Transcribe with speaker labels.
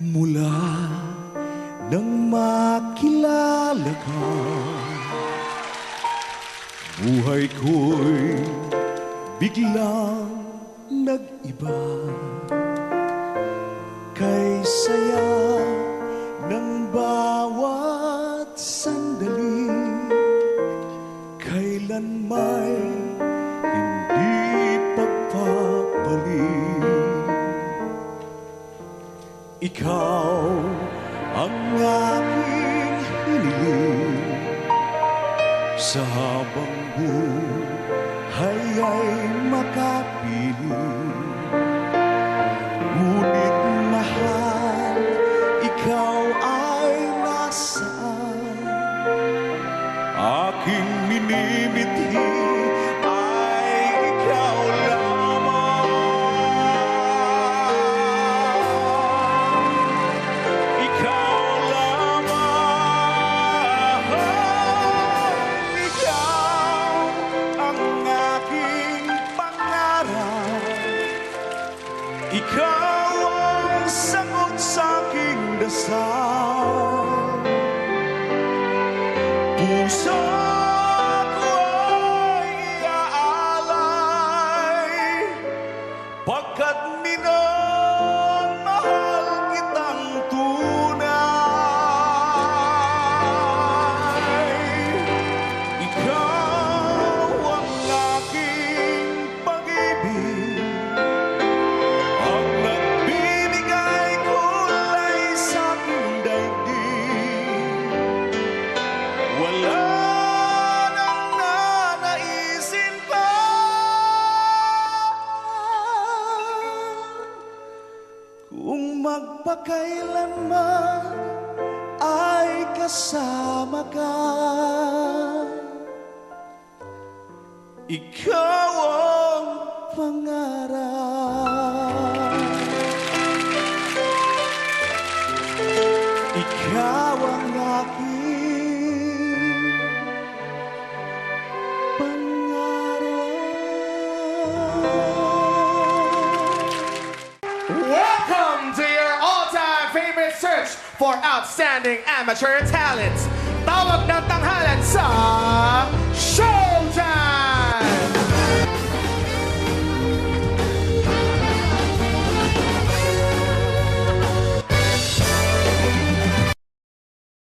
Speaker 1: Mula nang makilala ka, buhay ko'y biglang nag-iba. Kay saya ng bawat sandali, kailan may hindi pagpapalit. Ikaw ang aking hiniling, sa habang buhay ay makapiling. Ngunit mahal, ikaw ay nasaan? Aking minimithi ay ikaw lamang. Ikaw lamang. Ikaw ang aking pangarap. Ikaw ang sagot sa aking dasal. Puso ko ay iaalay, pagkat minamahal kitang tunay. Ikaw ang aking pag-ibig, ang nagbibigay kulay sa aking daigdig. Wala nang nanaisin pa kung magpakailanman ay kasama ka. Ikaw ang pangarap. Ikaw ang aking
Speaker 2: Welcome to your all-time favorite search for outstanding amateur talents. Tawag ng tanghalan sa